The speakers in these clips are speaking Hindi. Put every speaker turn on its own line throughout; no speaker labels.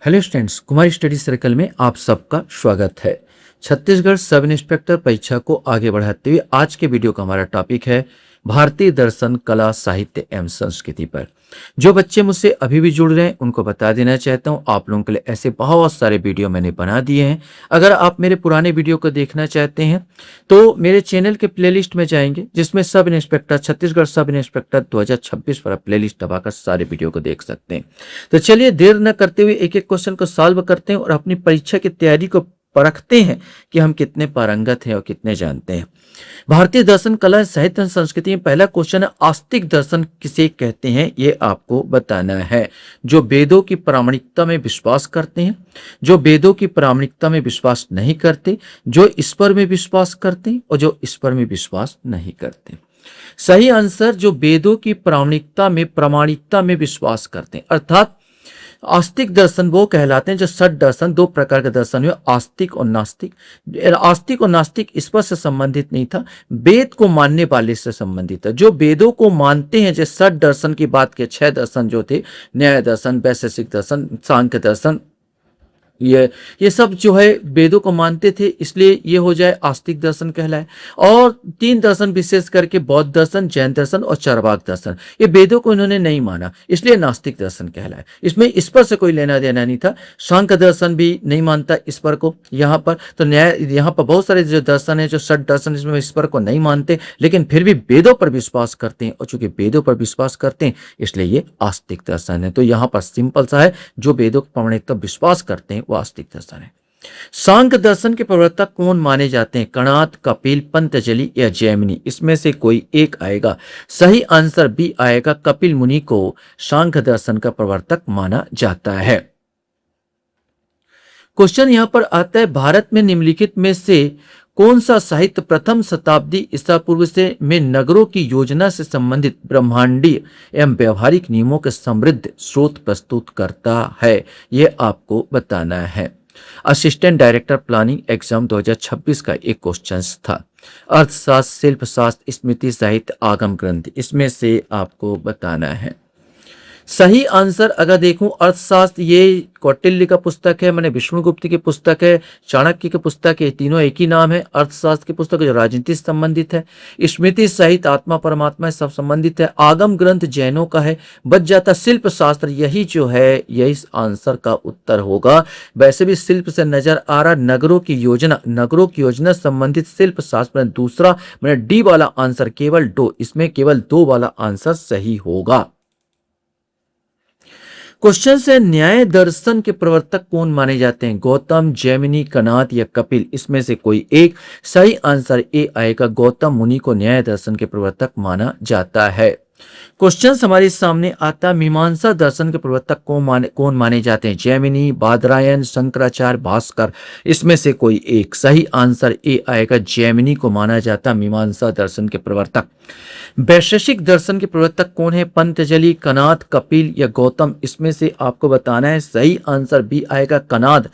हेलो स्टूडेंट्स, कुमारी स्टडी सर्कल में आप सबका स्वागत है। छत्तीसगढ़ सब इंस्पेक्टर परीक्षा को आगे बढ़ाते हुए आज के वीडियो का हमारा टॉपिक है भारतीय दर्शन, कला, साहित्य एवं संस्कृति पर। जो बच्चे मुझसे अभी भी जुड़ रहे हैं उनको बता देना चाहता हूं, आप लोगों के लिए ऐसे बहुत सारे वीडियो मैंने बना दिए हैं। अगर आप मेरे पुराने वीडियो को देखना चाहते हैं तो मेरे चैनल के प्लेलिस्ट में जाएंगे, जिसमें sub inspector, Chhattisgarh sub inspector 2026 पर प्लेलिस्ट दबाकर सारे वीडियो को देख सकते हैं। तो चलिए देर न करते हुए एक एक क्वेश्चन को सॉल्व करते हैं और अपनी परीक्षा की तैयारी को परखते हैं कि हम कितने पारंगत हैं और कितने जानते हैं। भारतीय दर्शन, कला, साहित्य, संस्कृति में पहला क्वेश्चन है, आस्तिक दर्शन किसे कहते हैं, ये आपको बताना है। जो वेदों की प्रामाणिकता में विश्वास करते हैं, जो वेदों की प्रामाणिकता में विश्वास नहीं करते, जो ईश्वर में विश्वास करते हैं और जो ईश्वर में विश्वास नहीं करते। सही आंसर जो वेदों की प्रामाणिकता में विश्वास करते हैं, अर्थात आस्तिक दर्शन वो कहलाते हैं जो षट दर्शन, दो प्रकार के दर्शन हुए, आस्तिक और नास्तिक। आस्तिक और नास्तिक ईश्वर से संबंधित नहीं था, वेद को मानने वाले से संबंधित था। जो वेदों को मानते हैं, जो षट दर्शन की बात के 6 दर्शन जो थे, न्याय दर्शन, वैशेषिक दर्शन, सांख्य दर्शन, ये सब जो है वेदों को मानते थे, इसलिए ये हो जाए आस्तिक दर्शन कहलाए। और 3 दर्शन विशेष करके बौद्ध दर्शन, जैन दर्शन और चार्वाक दर्शन, ये वेदों को इन्होंने नहीं माना, इसलिए नास्तिक दर्शन कहलाए। इसमें ईश्वर से कोई लेना देना नहीं था। सांख्य दर्शन भी नहीं मानता ईश्वर को यहाँ पर। तो न्याय, यहाँ पर बहुत सारे जो दर्शन है, जो षट दर्शन, इसमें ईश्वर को नहीं मानते, लेकिन फिर भी वेदों पर विश्वास करते हैं, और चूंकि वेदों पर विश्वास करते हैं इसलिए ये आस्तिक दर्शन है। तो यहाँ पर सिंपल सा है, जो वेदों पर प्रामाणिकता विश्वास करते हैं वो आस्तिक दर्शन है। सांख्य दर्शन के प्रवर्तक कौन माने जाते हैं, कणाद, कपिल, पतंजलि या जैमिनी, इसमें से कोई एक आएगा। सही आंसर बी आएगा, कपिल मुनि को सांख्य दर्शन का प्रवर्तक माना जाता है। क्वेश्चन यहां पर आता है, भारत में निम्नलिखित में से कौन सा साहित्य प्रथम शताब्दी ईसा पूर्व से में नगरों की योजना से संबंधित ब्रह्मांडीय एवं व्यवहारिक नियमों के समृद्ध स्रोत प्रस्तुत करता है, यह आपको बताना है। असिस्टेंट डायरेक्टर प्लानिंग एग्जाम 2026 का एक क्वेश्चन था। अर्थशास्त्र, शिल्प शास्त्र, स्मृति साहित्य, आगम ग्रंथ, इसमें से आपको बताना है। सही आंसर अगर देखूं, अर्थशास्त्र ये कौटिल्य का पुस्तक है, मैंने विष्णुगुप्त की पुस्तक है, चाणक्य की पुस्तक है, तीनों एक ही नाम है। अर्थशास्त्र की पुस्तक जो राजनीति से संबंधित है। स्मृति साहित्य आत्मा परमात्मा से सब संबंधित है। आगम ग्रंथ जैनों का है। बच जाता शिल्प शास्त्र, यही जो है यही आंसर का उत्तर होगा। वैसे भी शिल्प से नजर आ रहा नगरों की योजना संबंधित शिल्प शास्त्र में दूसरा, मैंने डी वाला आंसर केवल दो, इसमें केवल 2 वाला आंसर सही होगा। क्वेश्चन से, न्याय दर्शन के प्रवर्तक कौन माने जाते हैं, गौतम, जैमिनी, कणाद या कपिल, इसमें से कोई एक। सही आंसर ए आएगा, गौतम मुनि को न्याय दर्शन के प्रवर्तक माना जाता है। क्वेश्चन हमारे सामने आता, मीमांसा दर्शन के प्रवर्तक कौन माने जाते हैं, जैमिनी, बादरायण, शंकराचार्य, भास्कर, इसमें से कोई एक। सही आंसर ए आएगा, जैमिनी को माना जाता मीमांसा दर्शन के प्रवर्तक। वैशेषिक दर्शन के प्रवर्तक कौन है, पतंजलि, कणाद, कपिल या गौतम, इसमें से आपको बताना है। सही आंसर बी आएगा, कणाद।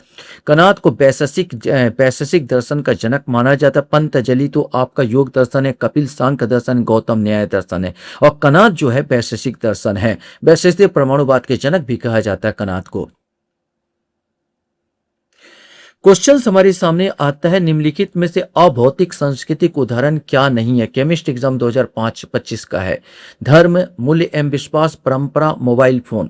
कणाद को वैशेषिक दर्शन का जनक माना जाता है। पतंजलि तो आपका योग दर्शन है, कपिल सांख्य दर्शन, गौतम न्याय दर्शन है, और कणाद जो है वैशेषिक दर्शन है। वैशेषिक परमाणुवाद के जनक भी कहा जाता है कणाद को। क्वेश्चन हमारे सामने आता है, निम्नलिखित में से अभौतिक सांस्कृतिक उदाहरण क्या नहीं है। केमिस्ट्री एग्जाम 2025 का है। धर्म, मूल्य एवं विश्वास, परंपरा, मोबाइल फोन।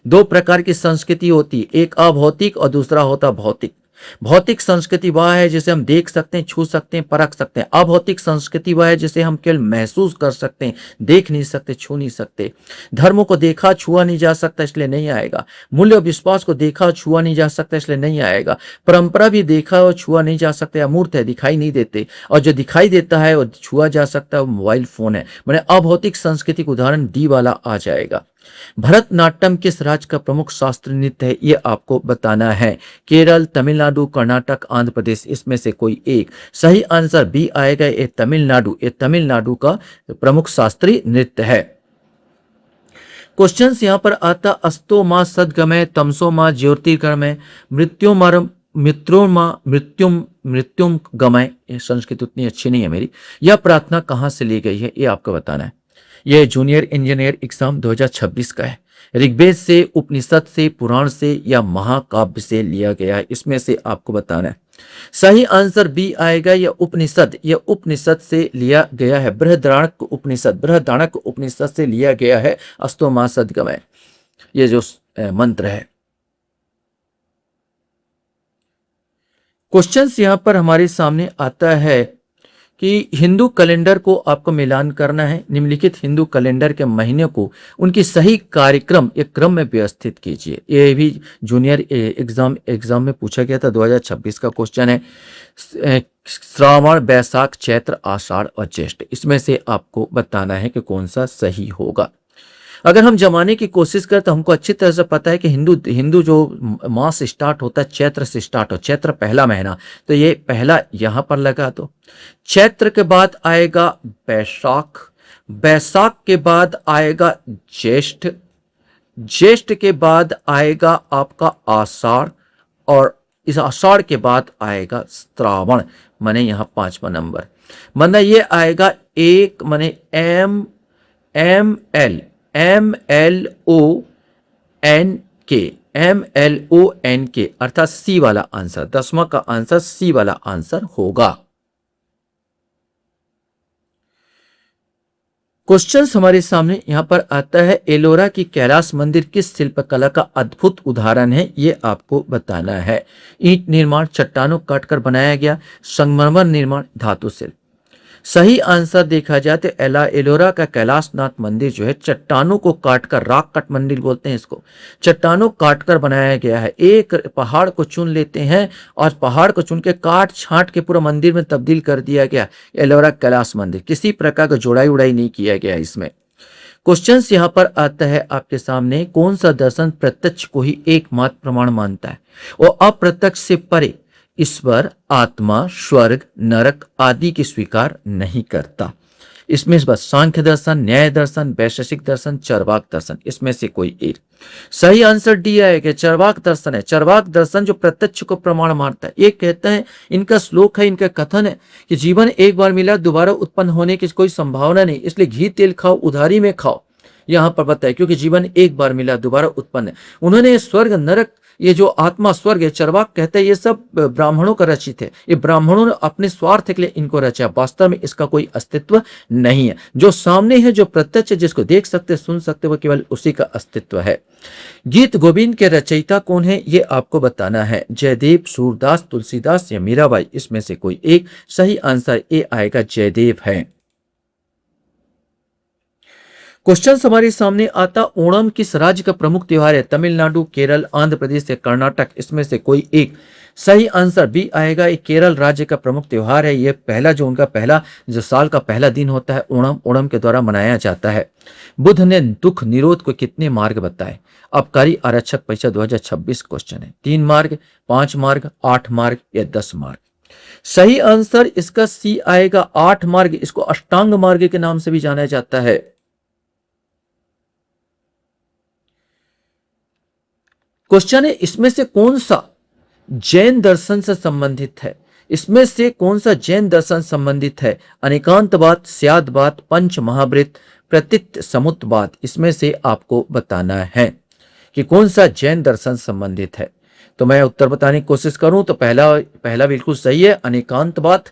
2 प्रकार की संस्कृति होती है, एक अभौतिक और दूसरा होता भौतिक। भौतिक संस्कृति वह है जिसे हम देख सकते हैं, छू सकते हैं, परख सकते हैं। अभौतिक संस्कृति वह है जिसे हम केवल महसूस कर सकते हैं, देख नहीं सकते, छू नहीं सकते। धर्मों को देखा छुआ नहीं जा सकता, इसलिए नहीं आएगा। मूल्य और विश्वास को देखा छुआ नहीं जा सकता, इसलिए नहीं आएगा। परंपरा भी देखा और छुआ नहीं जा सकता, अमूर्त है, दिखाई नहीं देते। और जो दिखाई देता है और छुआ जा सकता है वो मोबाइल फोन है। मैंने अभौतिक सांस्कृतिक उदाहरण डी वाला आ जाएगा। भरतनाट्यम किस राज्य का प्रमुख शास्त्रीय नृत्य है, यह आपको बताना है। केरल, तमिलनाडु, कर्नाटक, आंध्र प्रदेश, इसमें से कोई एक। सही आंसर बी आएगा, ये तमिलनाडु का प्रमुख शास्त्रीय नृत्य है। क्वेश्चन यहां पर आता, अस्तो मां सद्गमय, तमसो मां ज्योतिर्गमय, मृत्युम गमय। ये संस्कृत उतनी अच्छी नहीं है मेरी। यह प्रार्थना कहां से ली गई है, ये आपको बताना है। यह जूनियर इंजीनियर एग्जाम 2026 का है। ऋग्वेद से, उपनिषद से, पुराण से या महाकाव्य से लिया गया है, इसमें से आपको बताना है। सही आंसर बी आएगा, या उपनिषद से लिया गया है। बृहदारण्यक उपनिषद से लिया गया है अस्तोमा सद्गमय, ये जो मंत्र है। क्वेश्चंस यहां पर हमारे सामने आता है कि हिंदू कैलेंडर को आपको मिलान करना है। निम्नलिखित हिंदू कैलेंडर के महीने को उनकी सही कार्यक्रम एक क्रम में व्यवस्थित कीजिए। ये भी जूनियर एग्जाम में पूछा गया था, 2026 का क्वेश्चन है। श्रावण, बैसाख, चैत्र, आषाढ़ और ज्येष्ठ, इसमें से आपको बताना है कि कौन सा सही होगा। अगर हम जमाने की कोशिश करें तो हमको अच्छी तरह से पता है कि हिंदू जो मास स्टार्ट होता है चैत्र से स्टार्ट हो, चैत्र पहला महीना, तो ये पहला यहां पर लगा दो। चैत्र के बाद आएगा बैसाख, बैसाख के बाद आएगा ज्येष्ठ, ज्येष्ठ के बाद आएगा आपका आषाढ़, और इस आषाढ़ के बाद आएगा श्रावण, माने यहाँ 5वां नंबर, माना ये आएगा एक, माने MLONK, अर्थात सी वाला आंसर, 10वां का आंसर सी वाला आंसर होगा। क्वेश्चंस हमारे सामने यहां पर आता है, एलोरा की कैलाश मंदिर किस शिल्पकला का अद्भुत उदाहरण है, ये आपको बताना है। ईंट निर्माण, चट्टानों काटकर बनाया गया, संगमरमर निर्माण, धातु शिल्प। सही आंसर देखा जाए तो एलोरा का कैलाशनाथ मंदिर जो है चट्टानों को काटकर, रॉक कट मंदिर बोलते हैं इसको, चट्टानों काटकर बनाया गया है। एक पहाड़ को चुन लेते हैं और पहाड़ को चुन के काट छांट के पूरा मंदिर में तब्दील कर दिया गया। एलोरा कैलाश मंदिर, किसी प्रकार का जोड़ाई उड़ाई नहीं किया गया इसमें। क्वेश्चंस यहां पर आता है आपके सामने, कौन सा दर्शन प्रत्यक्ष को ही एकमात्र प्रमाण मानता है और अप्रत्यक्ष से परे ईश्वर, आत्मा, स्वर्ग, नरक आदि की स्वीकार नहीं करता। इसमें बस सांख्य दर्शन, न्याय दर्शन, वैशेषिक दर्शन, चरवाक दर्शन, इसमें से कोई एक। सही आंसर डी आएगा, चरवाक दर्शन है। चरवाक दर्शन जो प्रत्यक्ष को प्रमाण मानता है। ये कहते हैं, इनका श्लोक है, इनका कथन है कि जीवन एक बार मिला, दोबारा उत्पन्न होने की कोई संभावना नहीं, इसलिए घी तेल खाओ, उधारी में खाओ। यहां पर बताया क्योंकि जीवन एक बार मिला, दोबारा उत्पन्न है। उन्होंने स्वर्ग, नरक, ये जो आत्मा, स्वर्ग है, चरवाक कहते हैं, ये सब ब्राह्मणों का रचित है। ये ब्राह्मणों ने अपने स्वार्थ के लिए इनको रचा, वास्तव में इसका कोई अस्तित्व नहीं है। जो सामने है, जो प्रत्यक्ष, जिसको देख सकते, सुन सकते, वो केवल उसी का अस्तित्व है। गीत गोविंद के रचयिता कौन है, ये आपको बताना है। जयदेव, सूरदास, तुलसीदास या मीराबाई, इसमें से कोई एक। सही आंसर ए आएगा, जयदेव है। क्वेश्चन हमारे सामने आता, ओणम किस राज्य का प्रमुख त्योहार है, तमिलनाडु, केरल, आंध्र प्रदेश या कर्नाटक, इसमें से कोई एक। सही आंसर बी आएगा, ये केरल राज्य का प्रमुख त्योहार है। ये पहला जो उनका पहला जो साल का पहला दिन होता है, ओणम के द्वारा मनाया जाता है। बुद्ध ने दुख निरोध को कितने मार्ग बताए। आबकारी आरक्षक परीक्षा 2026 क्वेश्चन है। 3 मार्ग, 5 मार्ग, 8 मार्ग या 10 मार्ग। सही आंसर इसका सी आएगा, 8 मार्ग। इसको अष्टांग मार्ग के नाम से भी जाना जाता है। क्वेश्चन है, इसमें से कौन सा जैन दर्शन से संबंधित है। इसमें से कौन सा जैन दर्शन संबंधित है। अनेकांतवाद, स्यादवाद, पंच महावृत, प्रतीत समुत्तवाद, इसमें से आपको बताना है कि कौन सा जैन दर्शन संबंधित है। तो मैं उत्तर बताने की कोशिश करूं तो पहला बिल्कुल सही है, अनेकांतवाद,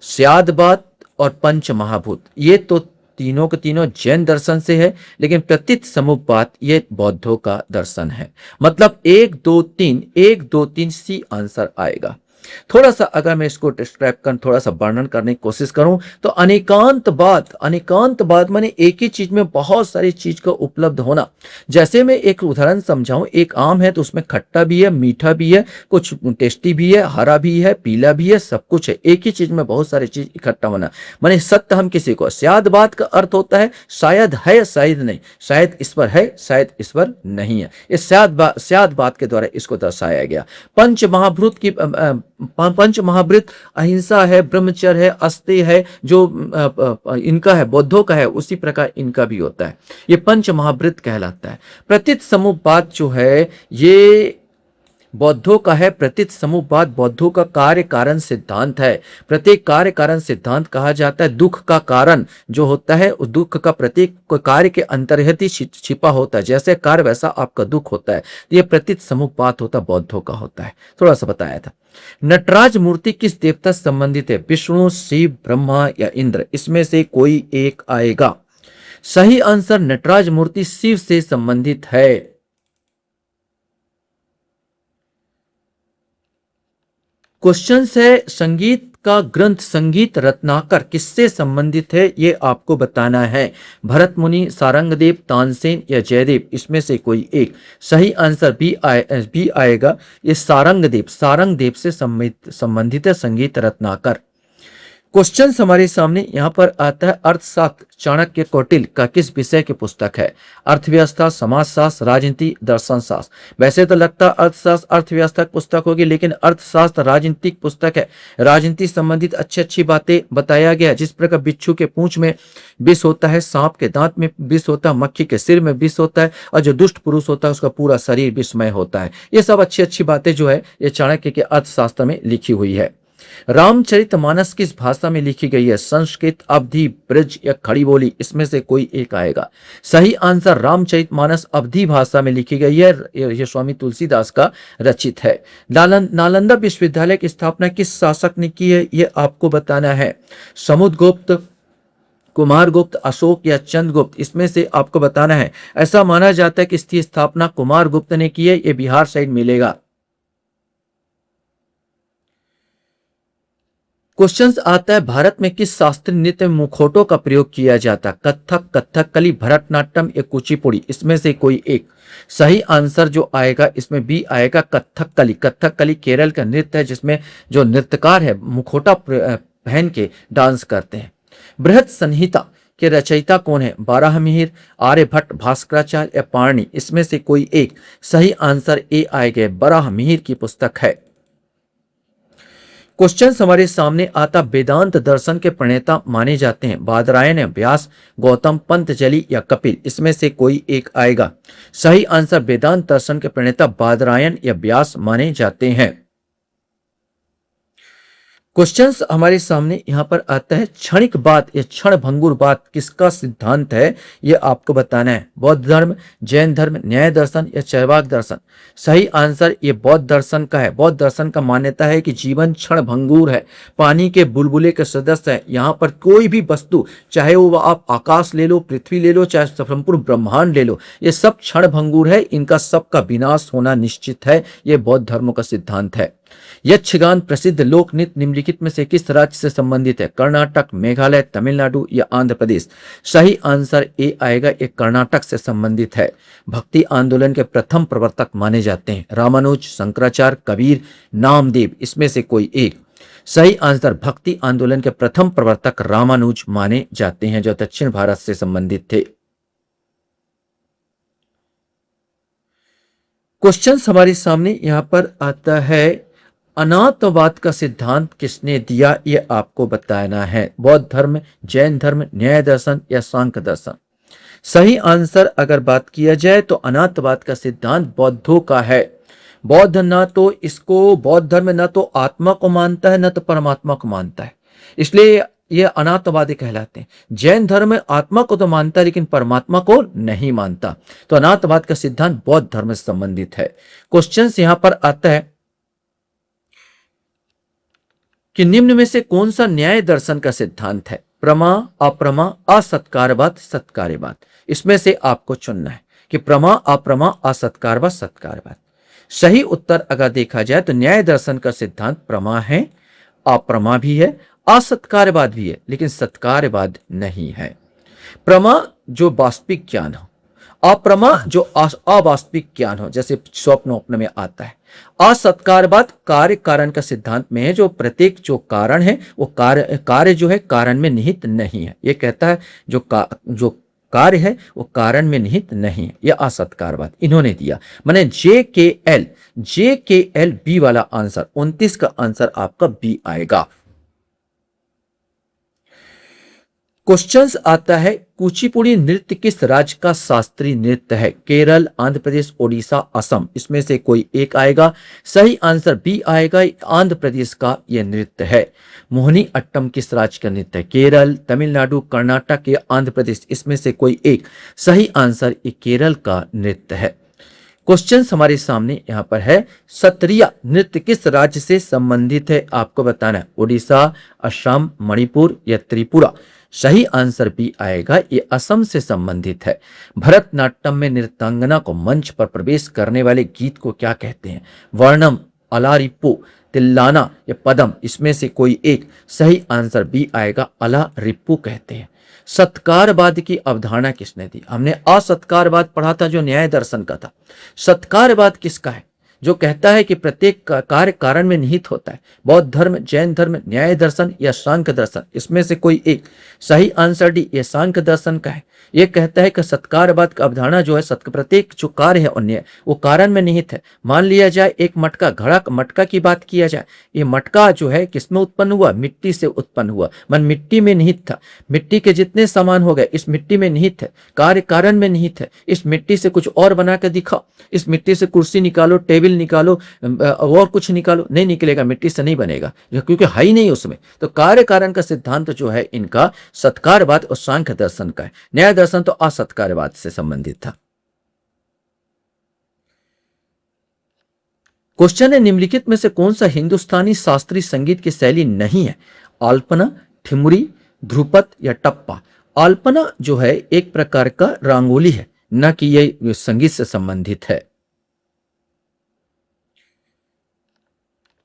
स्यादवाद और पंच महाभूत। ये तो तीनों के तीनों जैन दर्शन से है, लेकिन प्रतीत समुपपात ये बौद्धों का दर्शन है। मतलब 1 2 3 सी आंसर आएगा। थोड़ा सा अगर मैं इसको डिस्क्राइब कर, थोड़ा सा वर्णन करने की कोशिश करूं तो अनेकांतवाद माने एक ही चीज में बहुत सारी चीज का उपलब्ध होना। जैसे मैं एक उदाहरण समझाऊं, एक आम है तो उसमें खट्टा भी है, मीठा भी है, कुछ टेस्टी भी है, हरा भी है, पीला भी है, सब कुछ है। एक ही चीज में बहुत सारी चीज इकट्ठा होना माने सत्य हम किसी को। स्यादवाद का अर्थ होता है शायद है, शायद नहीं, शायद ईश्वर है, शायद ईश्वर नहीं है। इस स्यादवाद के द्वारा इसको दर्शाया गया। पंच महावृत अहिंसा है, ब्रह्मचर्य है, अस्तेय है, जो इनका है, बौद्धों का है, उसी प्रकार इनका भी होता है। ये पंच महावृत कहलाता है। प्रतीत समुपपात जो है ये बौद्धों का है प्रतीत समुपपाद। बौद्धों का कार्य कारण सिद्धांत है। प्रत्येक कार्य कारण सिद्धांत कहा जाता है। दुख का कारण जो होता है उस दुख का प्रत्येक कार्य के अंतर्गत ही छिपा होता है। जैसे कार्य वैसा आपका दुख होता है। ये प्रतीत समुपपाद होता बौद्धों का होता है। थोड़ा सा बताया था। नटराज मूर्ति किस देवता से संबंधित है? विष्णु, शिव, ब्रह्मा या इंद्र? इसमें से कोई एक आएगा। सही आंसर नटराज मूर्ति शिव से संबंधित है। क्वेश्चन है संगीत का ग्रंथ संगीत रत्नाकर किससे संबंधित है? ये आपको बताना है। भरत मुनि, सारंगदेव, तानसेन या जयदेव? इसमें से कोई एक। सही आंसर बी आएगा। ये सारंगदेव से संबंधित है संगीत रत्नाकर। क्वेश्चन हमारे सामने यहां पर आता है अर्थशास्त्र चाणक्य कौटिल्य का किस विषय की पुस्तक है? अर्थव्यवस्था, समाजशास्त्र, राजनीति, दर्शन शास्त्र? वैसे तो लगता है अर्थशास्त्र अर्थव्यवस्था की पुस्तक होगी, लेकिन अर्थशास्त्र राजनीतिक पुस्तक है। राजनीति संबंधित अच्छी अच्छी बातें बताया गया। जिस प्रकार बिच्छू के पूंछ में विष होता है, सांप के दांत में विष होता है, मक्खी के सिर में विष होता है, और जो दुष्ट पुरुष होता है उसका पूरा शरीर विषमय होता है। ये सब अच्छी अच्छी बातें जो है ये चाणक्य के अर्थशास्त्र में लिखी हुई है। रामचरितमानस किस भाषा में लिखी गई है? संस्कृत, अवधी, ब्रज या खड़ी बोली? इसमें से कोई एक आएगा। सही आंसर रामचरितमानस अवधी भाषा में लिखी गई है। यह स्वामी तुलसीदास का रचित है। नालंदा विश्वविद्यालय की स्थापना किस शासक ने की है? यह आपको बताना है। समुद्रगुप्त, कुमारगुप्त, अशोक या चंद्रगुप्त? इसमें से आपको बताना है। ऐसा माना जाता है कि इसकी स्थापना कुमारगुप्त ने की है। यह बिहार साइड मिलेगा। क्वेश्चन आता है भारत में किस शास्त्रीय नृत्य में मुखौटों का प्रयोग किया जाता है? कथक, कथकली, भरतनाट्यम या कुचिपुड़ी? इसमें से कोई एक। सही आंसर जो आएगा इसमें बी आएगा कथकली। कथकली केरल का नृत्य है जिसमें जो नृत्यकार है मुखौटा पहन के डांस करते हैं। बृहद संहिता के रचयिता कौन है? बारहमिहिर, आर्यभट्ट, भास्कराचार्य या पाणिनि? इसमें से कोई एक। सही आंसर ए आएगा। बारहमिहिर की पुस्तक है। क्वेश्चन हमारे सामने आता वेदांत दर्शन के प्रणेता माने जाते हैं बादरायण, व्यास, गौतम, पंतजलि या कपिल? इसमें से कोई एक आएगा। सही आंसर वेदांत दर्शन के प्रणेता बादरायण या व्यास माने जाते हैं। क्वेश्चंस हमारे सामने यहां पर आता है क्षणिकवाद या क्षणभंगुरवाद किसका सिद्धांत है? यह आपको बताना है। बौद्ध धर्म, जैन धर्म, न्याय दर्शन या चैवाक दर्शन? सही आंसर ये बौद्ध दर्शन का है। बौद्ध दर्शन का मान्यता है कि जीवन क्षणभंगुर है, पानी के बुलबुले के सदस्य है। यहाँ पर कोई भी वस्तु, चाहे वो आप आकाश ले लो, पृथ्वी ले लो, चाहे संपूर्ण ब्रह्मांड ले लो, ये सब क्षणभंगुर है। इनका सबका विनाश होना निश्चित है। ये बौद्ध धर्म का सिद्धांत है। यक्षगान प्रसिद्ध लोक नृत्य निम्नलिखित में से किस राज्य से संबंधित है? कर्नाटक, मेघालय, तमिलनाडु या आंध्र प्रदेश? सही आंसर ए आएगा। ये कर्नाटक से संबंधित है। भक्ति आंदोलन के प्रथम प्रवर्तक माने जाते हैं रामानुज, शंकराचार्य, कबीर, नामदेव? इसमें से कोई एक। सही आंसर भक्ति आंदोलन के प्रथम प्रवर्तक रामानुज माने जाते हैं जो दक्षिण भारत से संबंधित थे। क्वेश्चन हमारे सामने यहां पर आता है अनात्मवाद का सिद्धांत किसने दिया? यह आपको बताना है। बौद्ध धर्म, जैन धर्म, न्याय दर्शन या सांख्य दर्शन? सही आंसर अगर बात किया जाए तो अनात्मवाद का सिद्धांत बौद्धों का है। बौद्ध ना तो इसको बौद्ध धर्म न तो आत्मा को मानता है न तो परमात्मा को मानता है, इसलिए ये अनात्मवादी कहलाते हैं। जैन धर्म में आत्मा को तो मानता है लेकिन परमात्मा को नहीं मानता। तो अनात्मवाद का सिद्धांत बौद्ध धर्म से संबंधित है। क्वेश्चन यहां पर आता है कि निम्न में से कौन सा न्याय दर्शन का सिद्धांत है? प्रमा, अप्रमा, असत्कारवाद, सत्कार्यवाद? इसमें से आपको चुनना है कि प्रमा, अप्रमा, असत्कारवाद, सत्कार्यवाद। सही उत्तर अगर देखा जाए तो न्याय दर्शन का सिद्धांत प्रमा है, अप्रमा भी है, असत्कारवाद भी है, लेकिन सत्कार्यवाद नहीं है। प्रमा जो वास्तविक ज्ञान हो, अप्रमा जो अवास्तविक ज्ञान हो, जैसे स्वप्न में आता है। असत्कारवाद कार्य कारण का सिद्धांत में है, जो प्रत्येक जो कारण है वो कार्य जो है कारण में निहित नहीं है। ये कहता है जो कार्य है वो कारण में निहित नहीं है। यह असत्कारवाद इन्होंने दिया। माने JKL बी वाला आंसर 29 का आंसर आपका बी आएगा। क्वेश्चंस आता है कुचिपुड़ी नृत्य किस राज्य का शास्त्रीय नृत्य है? केरल, आंध्र प्रदेश, ओडिशा, असम, इसमें से कोई एक आएगा। सही आंसर बी आएगा, आंध्र प्रदेश का यह नृत्य है। मोहिनी अट्टम किस राज्य का नृत्य है? केरल, तमिलनाडु, कर्नाटक या आंध्र प्रदेश, इसमें से कोई एक। सही आंसर ये केरल का नृत्य है। क्वेश्चन हमारे सामने यहाँ पर है, सत्रिया नृत्य किस राज्य से संबंधित है? आपको बताना है। ओडिशा, असम, मणिपुर या त्रिपुरा। सही आंसर बी आएगा, ये असम से संबंधित है। भरतनाट्यम में नृत्यांगना को मंच पर प्रवेश करने वाले गीत को क्या कहते हैं? वर्णम, अलारिप्पू, तिल्लाना या पदम, इसमें से कोई एक। सही आंसर बी आएगा, अलारिप्पू कहते हैं। सत्कारवाद की अवधारणा किसने दी? हमने असत्कारवाद पढ़ा था जो न्याय दर्शन का था। सत्कारवाद किसका है? जो कहता है कि प्रत्येक कार्य कारण में निहित होता है। बौद्ध धर्म, जैन धर्म, न्याय दर्शन या सांख्य दर्शन, इसमें से कोई एक। सही आंसर डी, ये सांख्य दर्शन का है। यह कहता है कि सत्कारवाद का अवधारणा जो है, प्रत्येक जो कार्य है अन्य वो कारण में निहित है। मान लिया जाए एक मटका, घड़ा मटका की बात किया जाए, ये मटका जो है किसमें उत्पन्न हुआ? मिट्टी से उत्पन्न हुआ, मन मिट्टी में निहित था। मिट्टी के जितने सामान हो गए इस मिट्टी में निहित है, कार्य कारण में निहित है। इस मिट्टी से कुछ और बना कर दिखाओ, इस मिट्टी से कुर्सी निकालो, टेबल निकालो, और कुछ निकालो, नहीं निकलेगा, मिट्टी से नहीं बनेगा, क्योंकि है ही नहीं उसमें। तो कार्य कारण का सिद्धांत जो है इनका सत्कारवाद और सांख्य दर्शन का है। न्याय दर्शन तो असत्कारवाद से संबंधित था। क्वेश्चन है, निम्नलिखित में से कौन सा हिंदुस्तानी शास्त्रीय संगीत की शैली नहीं है? अल्पना, ठिमुरी, ध्रुपद या टप्पा। अल्पना जो है एक प्रकार का रंगोली है, न कि यह संगीत से संबंधित है।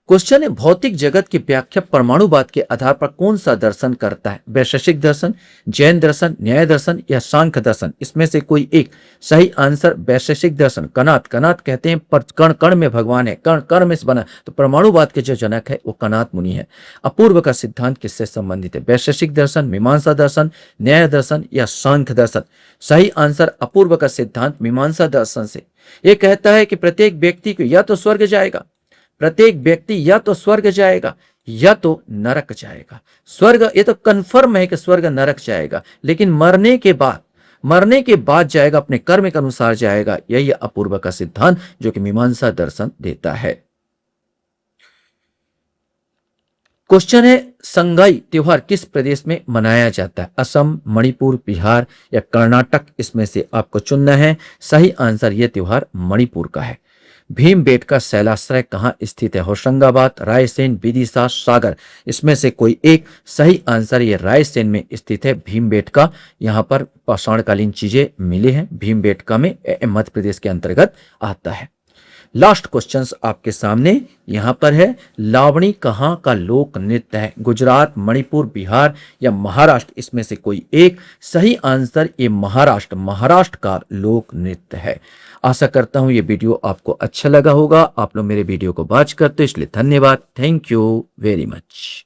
क्वेश्चन है, भौतिक जगत की व्याख्या परमाणुवाद के आधार पर कौन सा दर्शन करता है? वैशेषिक दर्शन, जैन दर्शन, न्याय दर्शन या सांख्य दर्शन, इसमें से कोई एक। सही आंसर वैशेषिक दर्शन। कनात कहते हैं पर कण कण में भगवान है, कण कण में बना, तो परमाणुवाद के जो जनक है वो कनात मुनि है। अपूर्व का सिद्धांत किससे संबंधित है? वैशेषिक दर्शन, मीमांसा दर्शन, न्याय दर्शन या सांख्य दर्शन। सही आंसर अपूर्व का सिद्धांत मीमांसा दर्शन से। यह कहता है कि प्रत्येक व्यक्ति को या तो स्वर्ग जाएगा, प्रत्येक व्यक्ति या तो स्वर्ग जाएगा या तो नरक जाएगा। स्वर्ग, ये तो कंफर्म है कि स्वर्ग नरक जाएगा, लेकिन मरने के बाद जाएगा, अपने कर्म के अनुसार जाएगा। यही अपूर्व का सिद्धांत जो कि मीमांसा दर्शन देता है। क्वेश्चन है, संगाई त्योहार किस प्रदेश में मनाया जाता है? असम, मणिपुर, बिहार या कर्नाटक, इसमें से आपको चुनना है। सही आंसर यह त्योहार मणिपुर का है। भीमबेटका शैलाश्रय कहाँ स्थित है? होशंगाबाद, रायसेन, विदिशा, सागर, इसमें से कोई एक। सही आंसर ये रायसेन में स्थित है भीमबेटका। यहाँ पर पाषाणकालीन चीजें मिली हैं भीमबेटका में, मध्य प्रदेश के अंतर्गत आता है। लास्ट क्वेश्चंस आपके सामने यहाँ पर है, लावणी कहाँ का लोक नृत्य है? गुजरात, मणिपुर, बिहार या महाराष्ट्र, इसमें से कोई एक। सही आंसर ये महाराष्ट्र का लोक नृत्य है। आशा करता हूं ये वीडियो आपको अच्छा लगा होगा। आप लोग मेरे वीडियो को वॉच करते हो इसलिए धन्यवाद। Thank you very much.